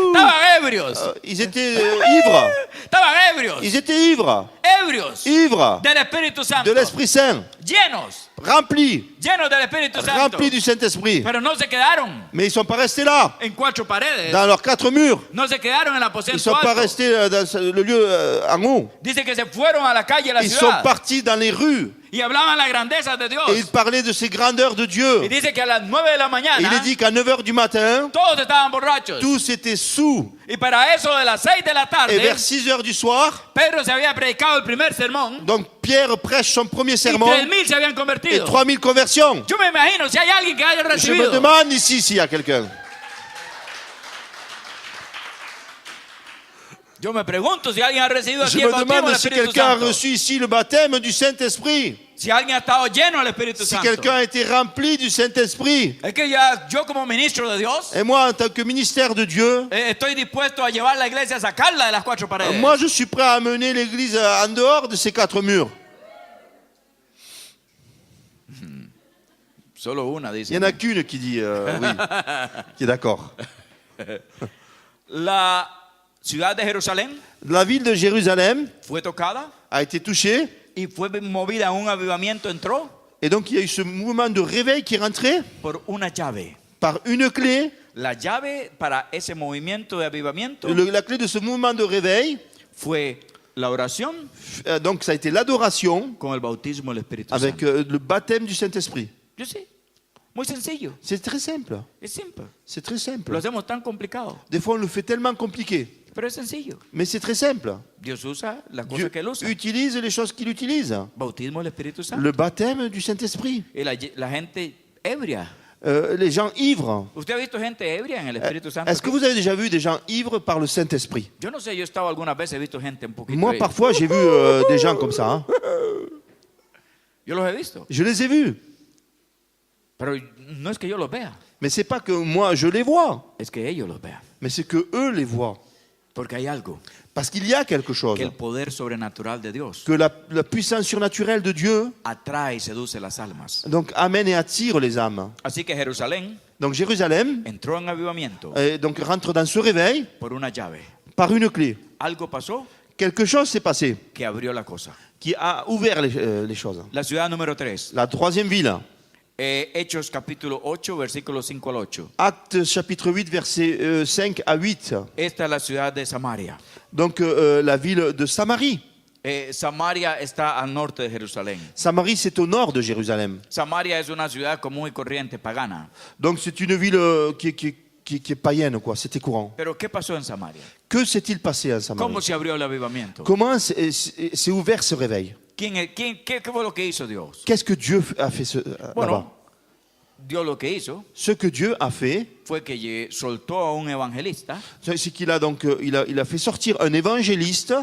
Estaban ebrios. Ils étaient ivres. Estaban ebrios. Ils étaient ivres. Ebrios. Ivres Del Espíritu Santo. de l'Esprit Saint. Llenos. Remplis. Llenos del Espíritu Santo. Remplis du Saint-Esprit. Pero no se quedaron Mais ils ne sont pas restés là, en 4 paredes. dans leurs 4 murs. No se quedaron en el Ils ne aposento sont pas alto. restés dans le lieu en haut. Dice que se fueron a la calle de la Ils sont ciudad partis dans les rues y hablaban la grandeza de Dios. et ils parlaient de ces grandeurs de Dieu. Y dice que a las 9 de la Et mañana il est dit qu'à 9h du matin, todos estaban borrachos. tous étaient sous. Y para eso de las 6 de la Et tarde, vers 6h du soir, Pedro se había predicado el primer sermón donc Pierre prêche son premier y sermon 3,000 se habían et convertido. 3000 conversions. Yo me imagino si hay alguien que haya Je me recibido. demande ici s'il y a quelqu'un. Yo me pregunto si alguien ha recibido Je aquí el me bautismo del demande si Espíritu quelqu'un a Santo. reçu ici le baptême du Saint-Esprit. Si alguien ha estado lleno del Espíritu Si Santo. quelqu'un a été rempli du Saint-Esprit. Es que ya yo como ministro de Dios Et moi, en tant que ministère de Dieu, estoy dispuesto a llevar la iglesia, a sacarla de las 4 paredes. moi je suis prêt à amener l'église en dehors de ces 4 murs. Solo una, Il dice. n'y en a qu'une qui dit oui, qui est d'accord. La ciudad de Jerusalén La ville de Jérusalem fue tocada a été touchée. y fue movida a un avivamiento. Entró Et donc il y a eu ce mouvement de réveil qui est rentré por una llave. par une clé. La llave para ese movimiento de avivamiento La clé de ce mouvement de réveil, fue la oración donc ça a été l'adoration con el bautismo del Espíritu avec Santo. le baptême du Saint-Esprit. Yo sé, muy sencillo, C'est très simple. es simple. C'est très Lo simple. hacemos tan complicado, Des fois on le fait tellement compliqué. pero es sencillo. Mais c'est très simple. Dios usa las Dieu cosas que él usa. utilise les choses qu'il utilise. Bautismo del Espíritu Santo. Le baptême du Saint-Esprit. Y la gente ebria. Les gens ivres. ¿Usted ha visto gente ebria en el Espíritu Santo? Est-ce que aquí? vous avez déjà vu des gens ivres par le Saint-Esprit? Yo no sé, yo he estado algunas veces, he visto gente un poquito. Moi, ebria. parfois, j'ai vu des gens comme ça. Hein. Yo los he visto, Je les ai vus. pero no es que yo los vea, Mais c'est pas que moi, je les vois. es que ellos los vean. Mais c'est que eux les voient. Porque hay algo, Parce qu'il y a quelque chose. que el poder sobrenatural de Dios Que la puissance surnaturelle de Dieu, atrae y seduce las almas. donc, amène et attire les âmes. Así que Jerusalén Donc, Jérusalem, entró en avivamiento donc, rentre dans ce réveil por una llave. par une clé. Algo pasó Quelque chose s'est passé que abrió la cosa. qui a ouvert les choses. La ciudad número 3, La troisième ville. Hechos capítulo 8, versículos 5 al 8. Actes chapitre 8, versets 5 à 8. Esta es la ciudad de Samaria. Donc la ville de Samarie. Samaria está al norte de Jerusalén. Samarie, c'est au nord de Jérusalem. Samaria es una ciudad común y corriente pagana. Donc c'est une ville qui est païenne, quoi. C'était courant. Pero ¿qué pasó en Samaria? Que s'est-il passé à Samarie? ¿Cómo se abrió el avivamiento? Comment s'est ouvert ce réveil? ¿Qué fue lo que hizo Dios? Qu'est-ce que Dieu a fait là-bas? Bueno, Dios lo que hizo Ce que Dieu a fait, fue que soltó a un evangelista. c'est qu'il a donc il a fait sortir un évangéliste.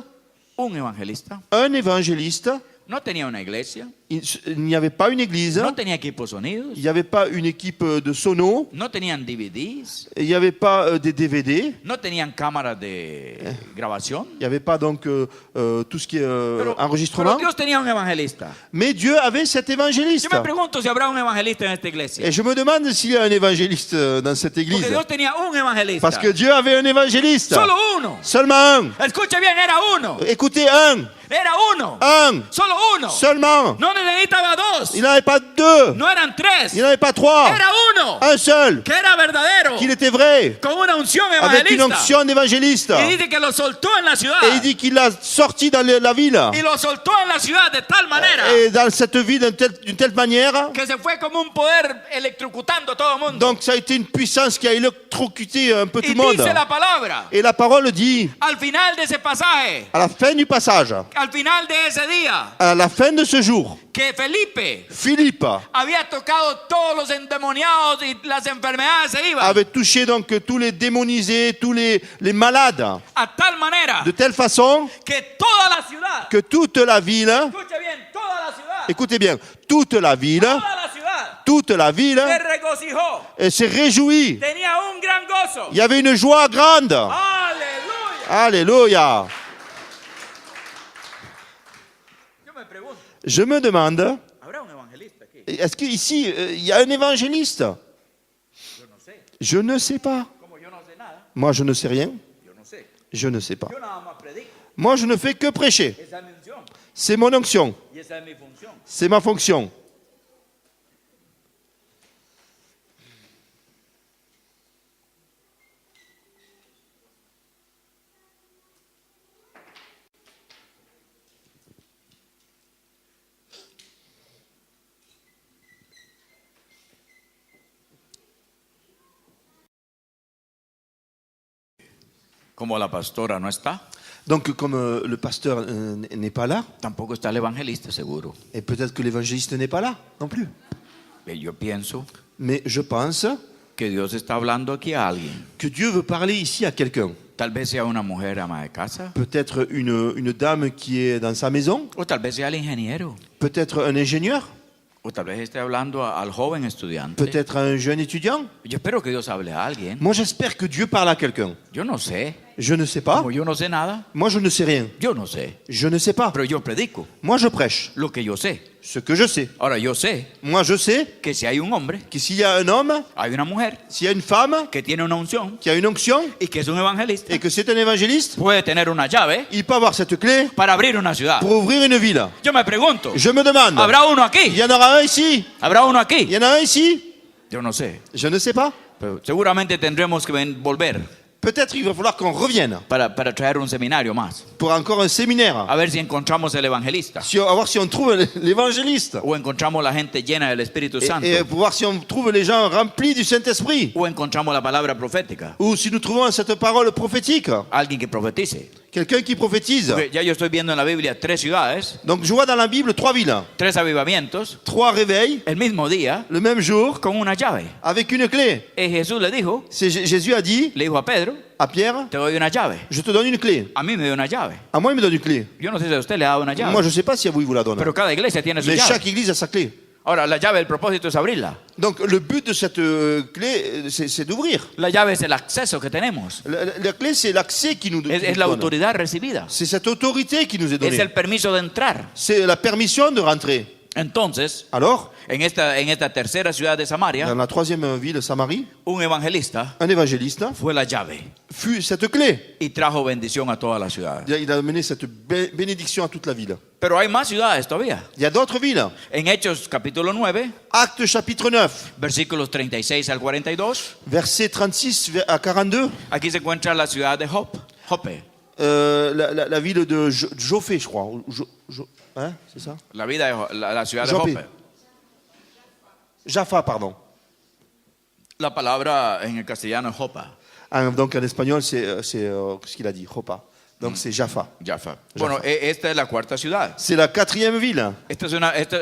Un evangelista. Un évangéliste. No tenía una iglesia. Il n'y avait pas une église. No tenía equipos sonidos. Il n'y avait pas une équipe de sono. No tenían DVDs. Il n'y avait pas des DVD. No tenían cámaras de grabación. Il n'y avait pas donc tout ce qui est Pero enregistrement. Dios tenía un evangelista. Mais Dieu avait cet évangéliste. Yo me pregunto si habrá un evangelista en esta iglesia. Et je me demande s'il y a un évangéliste dans cette Porque église. Dios tenía un evangelista. Parce que Dieu avait un évangéliste. Solo uno. Seulement un. Escucha bien, era uno. Écoutez, un. Era uno. Un. Solo uno. Seulement. No necesitaba dos. Il n'avait pas deux. No eran tres. Il n'avait pas trois. Era uno. Un seul. Que era verdadero. Qu'il était vrai. Con una unción Avec une evangelista. onction d'évangéliste. Y dice que lo soltó en la ciudad. Et il dit qu'il l'a sorti dans la ville. Y lo soltó en la ciudad de tal manera Et dans cette ville d'une telle manière. que se fue como un poder electrocutando a todo el mundo. Donc ça a été une puissance qui a électrocuté un peu tout Y le monde. dice la palabra, Et la parole dit, al final de ese pasaje, à la fin du passage, al final de ese día, à la fin de ce jour, que Felipe Philippe había tocado todos los endemoniados y las enfermedades se iban. avait touché donc tous les démonisés, tous les malades, A tal manera de telle façon que toda la ciudad, que toute la ville, escucha bien, toda la ciudad, écoutez bien, toute la ville se regocijó, s'est réjouie. tenía un gran gozo. Il y avait une joie grande. Aleluya. Alléluia. Yo me pregunto, Je me demande, ¿habrá un evangelista aquí? est-ce qu'ici, il y a un évangéliste? Yo no sé. Je ne sais pas. Como yo no sé nada, Moi, je ne sais rien. yo no sé. Je ne sais pas. Yo nada más predico. Moi, je ne fais que prêcher. Esa es mi unción C'est mon onction. y esa es mi función. C'est ma fonction. Como la pastora no está, Donc, comme le pasteur n'est pas là, tampoco está el evangelista, seguro. et peut-être que l'évangéliste n'est pas là non plus. Yo pienso Mais je pense que Dios está hablando aquí a alguien. que Dieu veut parler ici à quelqu'un. Tal vez sea una mujer ama de casa, Peut-être une dame qui est dans sa maison, o tal vez sea el ingeniero, peut-être un ingénieur, o tal vez esté hablando al joven estudiante. peut-être un jeune étudiant. Yo espero que Dios hable a alguien. Moi, j'espère que Dieu parle à quelqu'un. Yo no sé. Je ne sais pas. Como yo no sé nada, Moi, je ne sais rien. yo no sé. Je ne sais pas. Pero yo predico Moi, je prêche lo que yo sé. ce que je sais. Ahora, yo sé Moi, je sais que si hay un hombre, que s'il y a un homme, hay una mujer s'il y a une femme que tiene una unción qui a une onction y que es un evangelista, et que c'est un évangéliste, puede tener una llave il peut avoir cette clé para abrir una ciudad. pour ouvrir une ville. Yo me pregunto, Je me demande, ¿habrá uno il aquí? y en aura un ici? ¿Habrá uno Il aquí? y en a un ici? Yo no sé. Je ne sais pas. Pero seguramente tendremos que volver Peut-être il va falloir qu'on revienne para traer un seminario más. pour encore un séminaire. A ver si encontramos el evangelista À voir si on trouve l'évangéliste. o encontramos la gente llena del Espíritu Santo Et pour voir si on trouve les gens remplis du Saint-Esprit. o encontramos la palabra profética. Ou si nous trouvons cette parole prophétique. Alguien que profetice. Quelqu'un qui prophétise. Porque ya yo estoy viendo en la Biblia 3 ciudades, Donc je vois dans la Bible 3 villes. 3 avivamientos, 3 réveils, el mismo día, le même jour, con una llave. avec une clé. Y Jesús le dijo Jésus a dit a Pedro, à Pierre, te doy una llave. je te donne une clé. A mí me dio una llave. À moi, il me donne une clé. Yo no sé si a usted le ha dado una llave, Moi, je ne sais pas si à vous, il vous la donne. pero cada iglesia tiene su Mais llave. chaque église a sa clé. Ahora, la llave, el propósito es abrirla. Donc le but de cette clé, c'est d'ouvrir. La llave es el acceso que tenemos. La clé, c'est l'accès qui nous Es la donne. autoridad recibida. C'est cette autorité qui nous est Es donnée. el permiso de entrar. C'est la permission de rentrer. Entonces, Alors, en esta tercera ciudad de dans Samaria, la 3e ville, Samarie, un evangelista un évangéliste fue la llave fut cette clé. y trajo bendición a toda la ciudad. Il a amené cette bénédiction à toute la ville. Pero hay más ciudades todavía. Il y a d'autres villes. En Hechos capítulo 9, Actes chapitre 9, versículos 36 al 42, versets 36 à 42. aquí se encuentra la ciudad de Jope. La ville de Jophé, je crois. Hein, c'est ça? La ciudad de Jope. Jope. Jaffa, pardon. La palabra en el castellano es Jopa. Ah, donc en espagnol, c'est ce qu'il a dit, Jopa. Donc c'est Jaffa. Jaffa. Bueno, esta es la cuarta ciudad. C'est la 4e ville. Este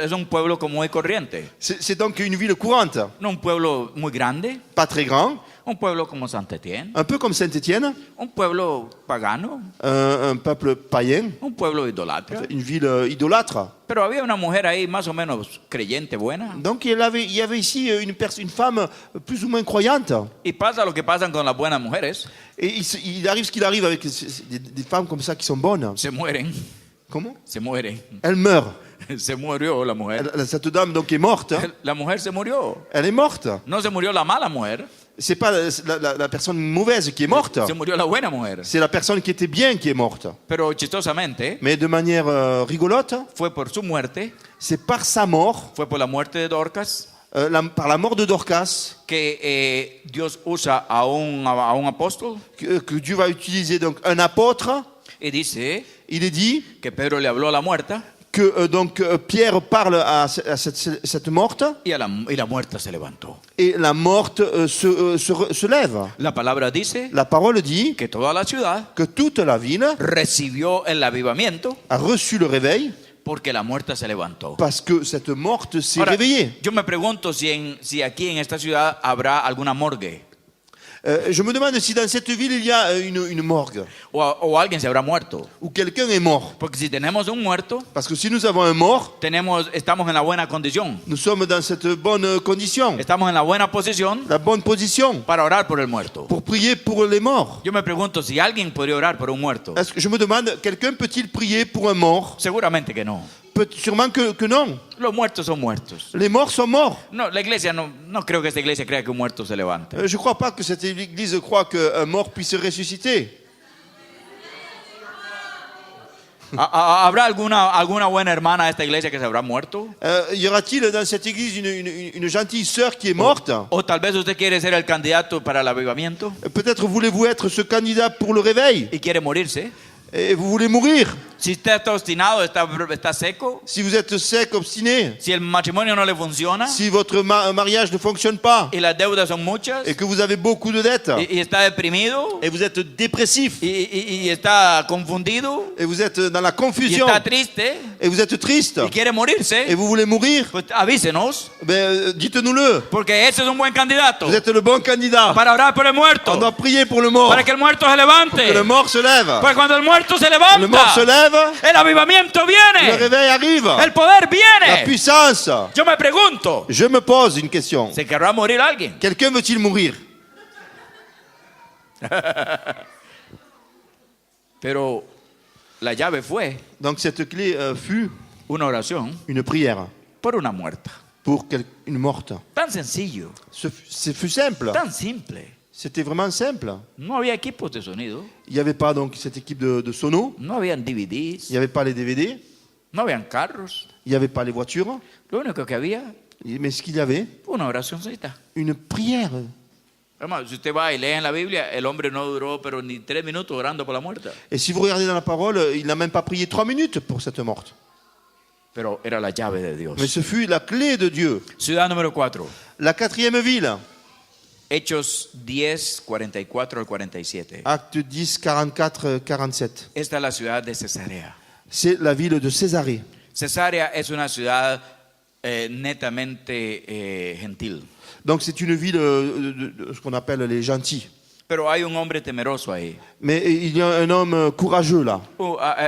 es un pueblo común y corriente. C'est donc une ville courante. No un pueblo muy grande, Pas très grand. un pueblo como Saint-Étienne, Un peu comme Saint-Étienne. un pueblo pagano, Un peuple païen. un pueblo idolatra. Une ville idolâtre. Pero había una mujer ahí más o menos creyente, buena. Donc il y avait ici une femme plus ou moins croyante. Y pasa lo que pasa con las buenas mujeres. Et il arrive ce qu'il arrive avec des femmes comme ça qui sont bonnes. Se mueren, Comment? se mueren. Elle meurt. Se murió la mujer. Cette dame donc est morte. La mujer se murió. Elle est morte. No se murió la mala mujer, C'est pas la personne mauvaise qui est morte. se murió la buena mujer. C'est la personne qui était bien qui est morte. Pero chistosamente, Mais de manière rigolote, fue por su muerte, c'est par sa mort, fue por la muerte de Dorcas, par la mort de Dorcas, que Dios usa a un apóstol que Dieu va utiliser donc un apôtre. y dice Il est dit que Pedro le habló a la muerta que Pierre parle à cette morte y la muerta se levantó. et la morte se lève. La palabra dice La parole dit que toda la ciudad que toute la ville recibió el avivamiento a reçu le réveil porque la muerta se levantó. parce que cette morte s'est Ahora, réveillée. yo me pregunto si aquí en esta ciudad habrá alguna morgue Je me demande si dans cette ville il y a une morgue o alguien se habrá muerto. où quelqu'un est mort. Porque si tenemos un muerto, Parce que si nous avons un mort, estamos en la buena condición, nous sommes dans cette bonne condition, estamos en la buena posición la bonne position para orar por el muerto. pour prier pour les morts. Yo me pregunto si alguien podría orar por un muerto. Est-ce que je me demande, quelqu'un peut-il prier pour un mort? Seguramente que no. Sûrement que non. Los muertos son muertos. Les morts sont morts. No, la iglesia no creo que esta iglesia crea que un muerto se levante. Je ne crois pas que cette église croit qu'un mort puisse ressusciter. ¿Habrá alguna buena hermana de esta iglesia que se habrá muerto? Y aura-t-il dans cette église une gentille sœur qui est morte? O tal vez usted quiere ser el candidato para el avivamiento Peut-être voulez-vous être ce candidat pour le réveil y quiere morirse. et vous voulez mourir. Si usted está obstinado, está seco, Si vous êtes sec, obstiné, si el matrimonio no le funciona si votre mariage ne fonctionne pas y las deudas son muchas et que vous avez beaucoup de dettes y está deprimido et vous êtes dépressif y está confundido et vous êtes dans la y confusion está triste et vous êtes triste y quiere morirse, et vous voulez mourir, pues avísenos, dites-nous-le. porque ese es un buen candidato Vous êtes le bon candidat. para orar por el muerto, On doit prier pour le mort, para que el muerto se que le levante. mort se lève. Pues cuando el muerto se Le mort se levanta, lève, el avivamiento le viene, réveil arrive, el poder la viene. puissance. Yo me pregunto, Je me pose une question. ¿se querrá morir alguien? Quelqu'un veut-il mourir? Pero la llave fue Donc cette clé fut una oración une prière por una muerta. pour une morte. Tan sencillo, Ce fut simple. tan simple. C'était vraiment simple. No había equipos de sonido, Il n'y avait pas donc cette équipe de sono, no habían DVDs, il n'y avait pas les DVD, no habían carros. il n'y avait pas les voitures, Lo único que había, mais ce qu'il y avait, una oracióncita. une prière. Hermano, si usted va y lee en la Biblia, el hombre no duró pero ni 3 minutos orando por la muerta. Et si vous regardez dans la parole, il n'a même pas prié 3 minutes pour cette morte. Pero era la llave de Dios. Mais ce fut la clé de Dieu. Ciudad número 4. La quatrième ville, Hechos 10, 44 al 47. Actes 10, 44, 47. Esta es la ciudad de Cesarea. C'est la ville de Césarée. Cesarea es una ciudad netamente gentil. Donc c'est une ville de ce qu'on appelle les gentils. Pero hay un hombre temeroso ahí. Mais il y a un homme courageux là.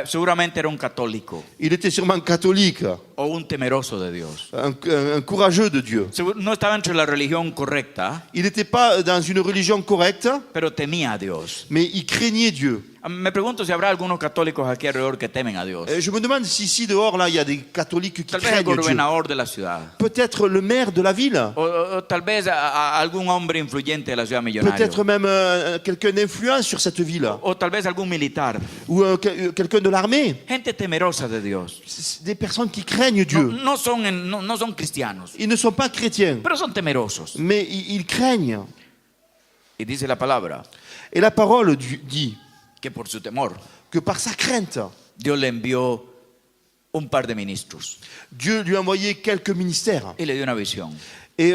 Seguramente era un católico Il était sûrement catholique, o un temeroso de Dios. un courageux de Dieu. No estaba entre la religión correcta, Il n'était pas dans une religion correcte, pero temía a Dios. mais il craignait Dieu. Me pregunto si habrá algunos católicos aquí alrededor que temen a Dios. Je me demande si ici dehors là il y a des catholiques qui Tal vez el craignent Dieu. gobernador de la ciudad. Peut-être le maire de la ville. O tal vez algún hombre influyente de la ciudad millonario. Peut-être même quelqu'un d'influence sur cette ville. O tal vez algún militar. Ou quelqu'un de l'armée. Gente temerosa de Dios. C'est des personnes qui craignent Dieu. No son cristianos, Ils ne sont pas chrétiens, pero son temerosos. mais ils craignent. Y dice la palabra Et la parole dit que por su temor que par sa crainte, Dios le envió un par de ministros Dieu lui a envoyé quelques ministères y le dio una visión. et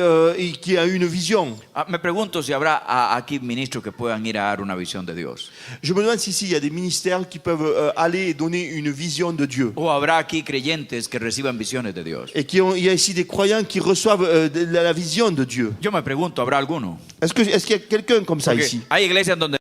qui a eu une vision. Me pregunto si habrá aquí ministros que puedan ir a dar una visión de Dios. Je me demande si ici il y a des ministères qui peuvent aller et donner une vision de Dieu. O habrá aquí creyentes que reciban visiones de Dios. Et il y a ici des croyants qui reçoivent la vision de Dieu. Yo me pregunto, ¿habrá alguno? Est-ce qu'il y a quelqu'un comme ça Porque ici? hay iglesias donde